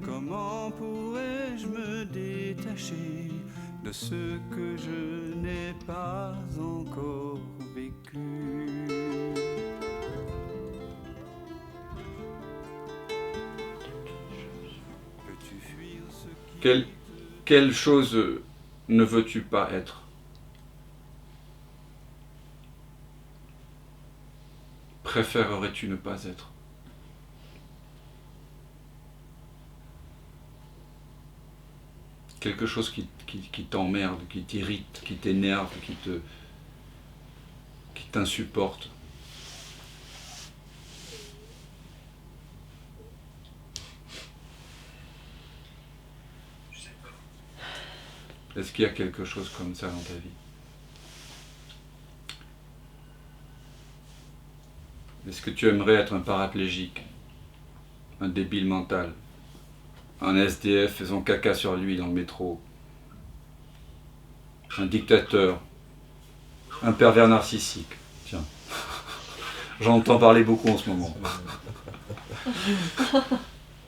Comment pourrais-je me détacher de ce que je n'ai pas encore vécu? Peux-tu fuir ce qui... Quelle chose ne veux-tu pas être? Préférerais-tu ne pas être? Quelque chose qui t'emmerde, qui t'irrite, qui t'énerve, qui t'insupporte. Est-ce qu'il y a quelque chose comme ça dans ta vie? Est-ce que tu aimerais être un paraplégique, un débile mental, un SDF faisant caca sur lui dans le métro, un dictateur, un pervers narcissique? Tiens, j'entends parler beaucoup en ce moment.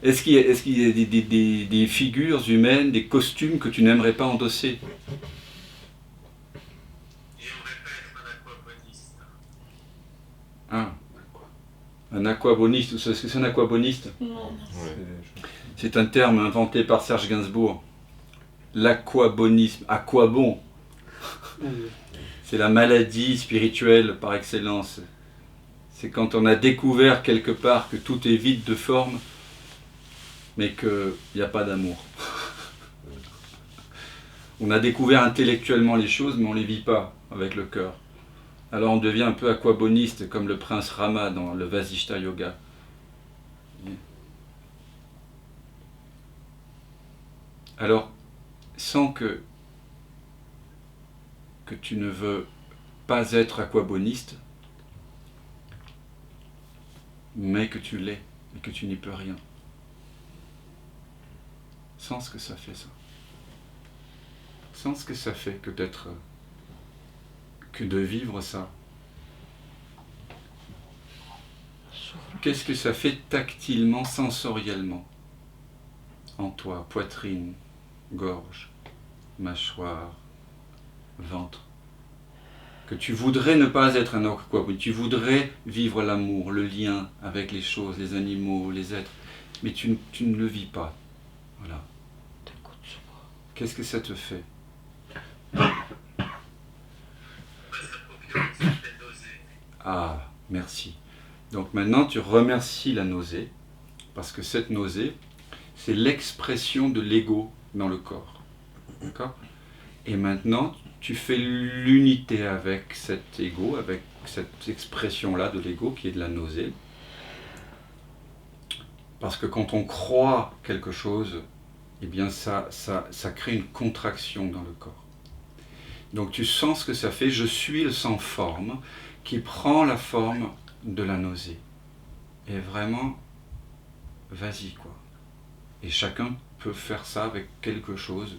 Est-ce qu'il y a des figures humaines, des costumes que tu n'aimerais pas endosser? Ah, un aquaboniste, vous savez ce que c'est un aquaboniste? Non. C'est un terme inventé par Serge Gainsbourg. L'aquabonisme, à quoi bon? C'est la maladie spirituelle par excellence. C'est quand on a découvert quelque part que tout est vide de forme, mais qu'il n'y a pas d'amour. On a découvert intellectuellement les choses, mais on ne les vit pas avec le cœur. Alors on devient un peu aquaboniste, comme le prince Rama dans le Vasishta Yoga. Alors, sans que tu ne veux pas être aquaboniste, mais que tu l'es, et que tu n'y peux rien. Sans ce que ça fait, ça. Sans ce que ça fait que d'être, que de vivre ça. Qu'est-ce que ça fait tactilement, sensoriellement, en toi, poitrine, gorge, mâchoire, ventre, que tu voudrais ne pas être un aquaboniste, tu voudrais vivre l'amour, le lien avec les choses, les animaux, les êtres, mais tu ne le vis pas. Voilà. Qu'est-ce que ça te fait? Ah, merci. Donc maintenant tu remercies la nausée, parce que cette nausée, c'est l'expression de l'ego dans le corps. D'accord? Et maintenant, tu fais l'unité avec cet ego, avec cette expression-là de l'ego qui est de la nausée. Parce que quand on croit quelque chose, eh bien ça crée une contraction dans le corps. Donc tu sens ce que ça fait, je suis le sans forme qui prend la forme de la nausée. Et vraiment, vas-y quoi. Et chacun peut faire ça avec quelque chose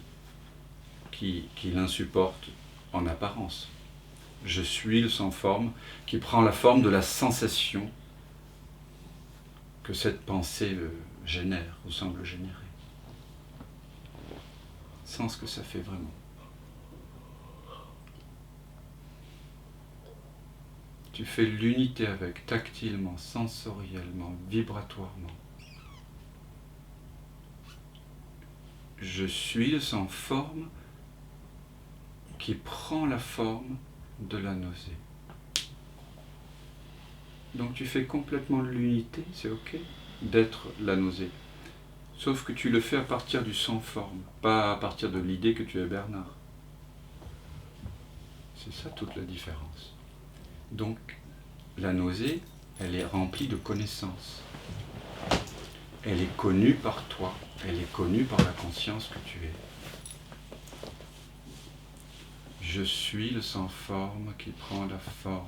qui l'insupporte en apparence. Je suis le sans forme qui prend la forme de la sensation que cette pensée génère ou semble générer. Sans ce que ça fait vraiment. Tu fais l'unité avec, tactilement, sensoriellement, vibratoirement. Je suis le sans forme qui prend la forme de la nausée. Donc tu fais complètement l'unité, c'est ok, d'être la nausée. Sauf que tu le fais à partir du sans forme, pas à partir de l'idée que tu es Bernard. C'est ça toute la différence. Donc la nausée, elle est remplie de connaissances. Elle est connue par toi, elle est connue par la conscience que tu es. Je suis le sans forme qui prend la forme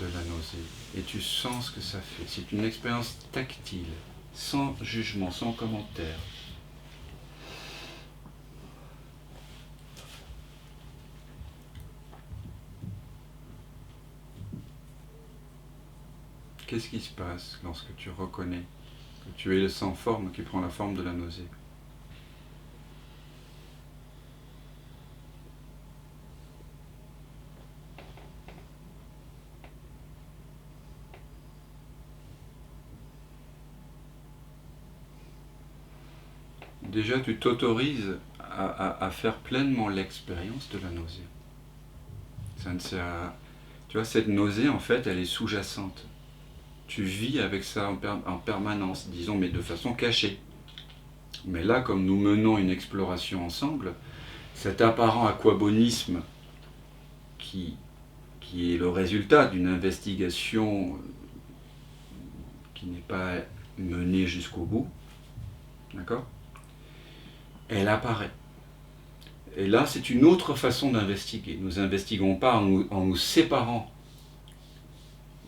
de la nausée. Et tu sens ce que ça fait. C'est une expérience tactile, sans jugement, sans commentaire. Qu'est-ce qui se passe lorsque tu reconnais Tu es le sans forme qui prend la forme de la nausée. Déjà, tu t'autorises à faire pleinement l'expérience de la nausée. Ça ne sert à... Tu vois, cette nausée, en fait, elle est sous-jacente. Tu vis avec ça en permanence, disons, mais de façon cachée. Mais là, comme nous menons une exploration ensemble, cet apparent aquabonisme qui est le résultat d'une investigation qui n'est pas menée jusqu'au bout, d'accord ? Elle apparaît. Et là, c'est une autre façon d'investiguer. Nous n'investiguons pas en nous séparant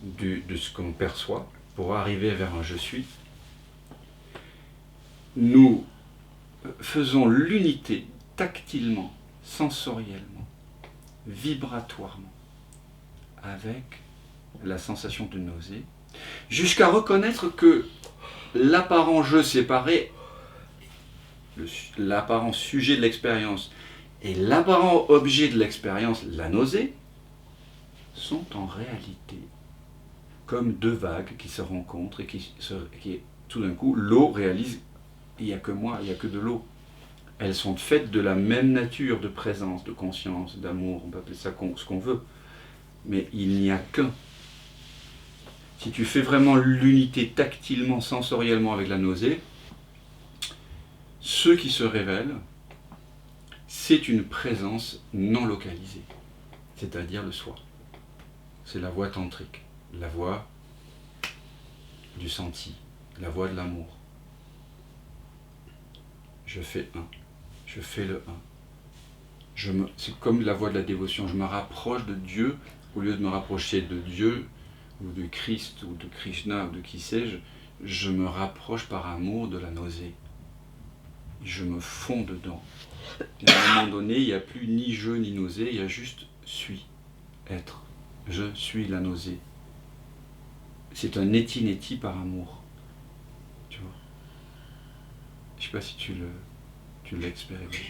de ce qu'on perçoit pour arriver vers un « je suis ». Nous faisons l'unité tactilement, sensoriellement, vibratoirement, avec la sensation de nausée, jusqu'à reconnaître que l'apparent « je » séparé, l'apparent sujet de l'expérience et l'apparent objet de l'expérience, la nausée, sont en réalité comme deux vagues qui se rencontrent et qui tout d'un coup, l'eau réalise, il n'y a que moi, il n'y a que de l'eau. Elles sont faites de la même nature de présence, de conscience, d'amour, on peut appeler ça ce qu'on veut, mais il n'y a qu'un. Si tu fais vraiment l'unité tactilement, sensoriellement avec la nausée, ce qui se révèle, c'est une présence non localisée, c'est-à-dire le soi. C'est la voie tantrique, la voie du senti, la voie de l'amour. Je fais un, je fais le un. C'est comme la voie de la dévotion, je me rapproche de Dieu, au lieu de me rapprocher de Dieu, ou de Christ, ou de Krishna, ou de qui sais-je, je me rapproche par amour de la nausée. Je me fonds dedans. Et à un moment donné, il n'y a plus ni je ni nausée, il y a juste suis, être. Je suis la nausée. C'est un neti-neti par amour. Tu vois. Je ne sais pas si tu l'expérimentes. Oui,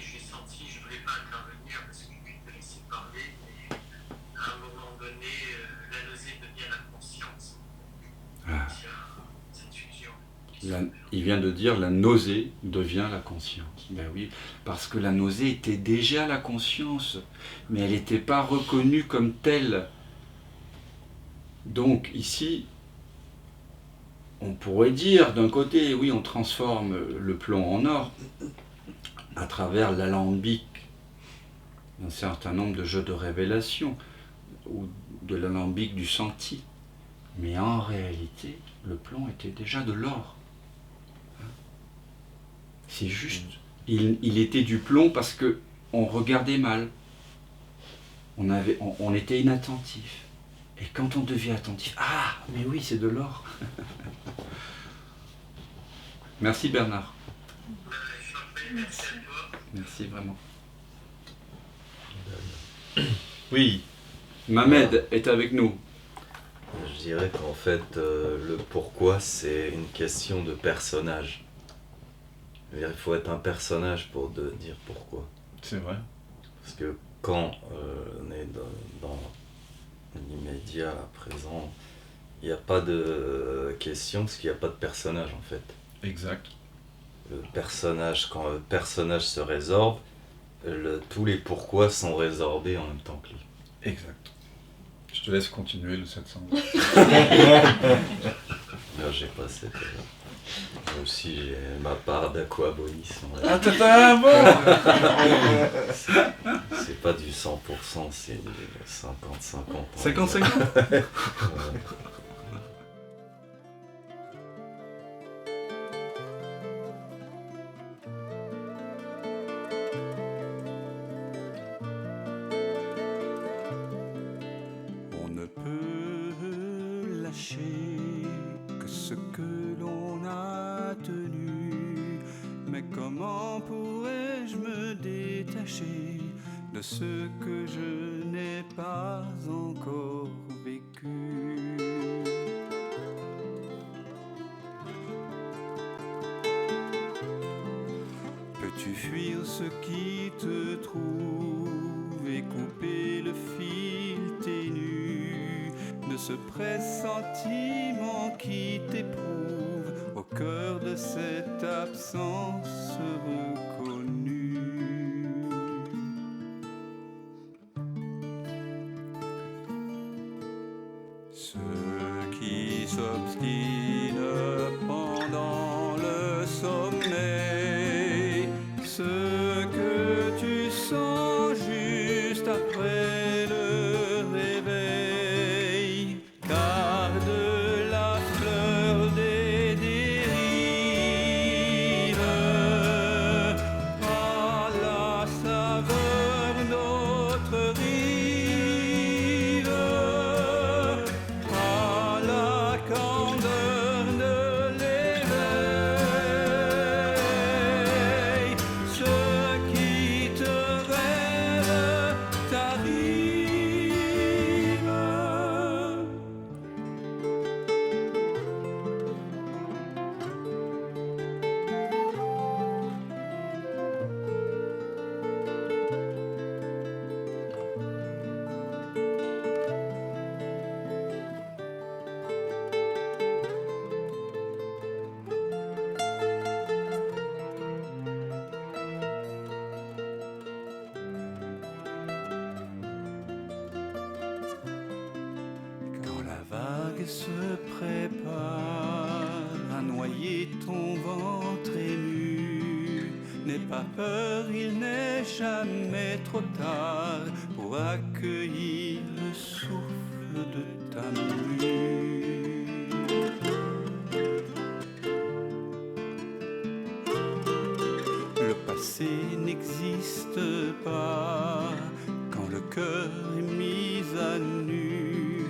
j'ai senti, je ne voulais pas intervenir parce que je te laissais parler, mais à un moment donné, la nausée devient la conscience. Ah. Cette fusion. Il vient de dire la nausée devient la conscience. Ben oui, parce que la nausée était déjà la conscience, mais elle n'était pas reconnue comme telle. Donc ici, on pourrait dire d'un côté, oui, on transforme le plomb en or à travers l'alambic d'un certain nombre de jeux de révélation ou de l'alambic du senti. Mais en réalité, le plomb était déjà de l'or. C'est juste, il était du plomb parce qu'on regardait mal. On était inattentif. Et quand on devient attentif, ah, mais oui, c'est de l'or. Merci Bernard. Merci à toi. Merci vraiment. Oui, Mamed est avec nous. je dirais qu'en fait, le pourquoi, c'est une question de personnage. Il faut être un personnage pour dire pourquoi. C'est vrai. Parce que quand on est dans l'immédiat, à présent, il n'y a pas de question parce qu'il n'y a pas de personnage en fait. Exact. Le personnage, quand le personnage se résorbe, tous les pourquoi sont résorbés en même temps que lui. Exact. Je te laisse continuer le 700. Là, j'ai pas cette... Moi aussi, j'ai ma part d'aquabonisme. Ah, t'as un bon. C'est pas du 100%, c'est du 50-50. 50-50. On ne peut lâcher que ce que l'on a tenu. Mais comment pourrais-je me détacher de ce que je n'ai pas encore vécu? Veux-tu fuir ce qui te trouve et couper le fil ténu de ce pressentiment qui t'éprouve au cœur de cette absence reconnue? Ce qui s'obstine pendant le sommeil, ce que tu sens juste après le réveil, garde la fleur des dérives à la saveur d'autres rives, à la candeur de l'éveil. Ce qui te rêve t'arrive. Quand la vague se prépare à noyer ton ventre nu, n'aie pas peur, il n'est jamais trop tard pour accueillir le souffle de ta mue. Le passé n'existe pas quand le cœur est mis à nu.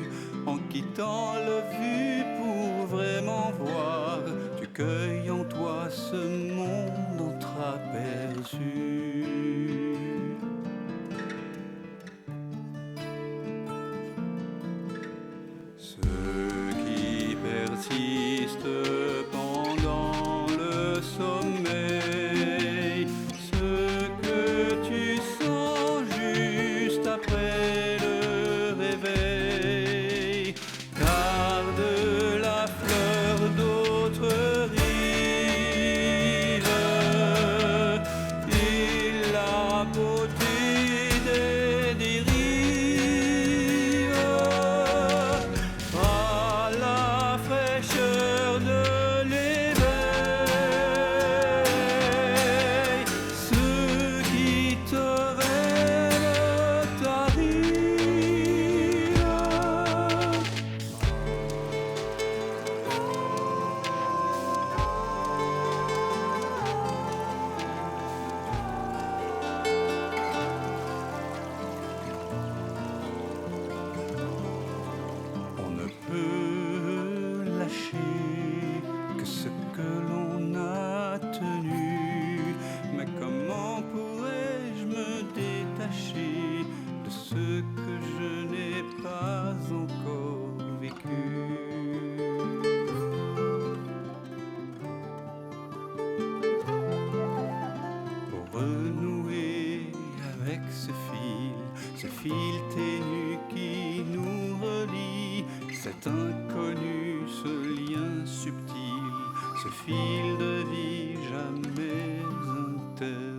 En quittant le vu pour vraiment voir, tu cueilles en toi ce monde entreaperçu. Ceux qui persistent pendant le sommeil, ce que tu sens juste après le réveil, garde la fleur d'autres rives et la beauté des dérives à la fraîcheur de l'éveil. Ce qui te rêve t'arrive. On ne peut lâcher que ce que l'on a tenu, mais comment pourrais-je me détacher de ce que je n'ai pas encore vécu? Pour renouer avec ce fil ténu qui nous relie, cet inconnu, ce lien subtil, ce fil de vie jamais interrompu.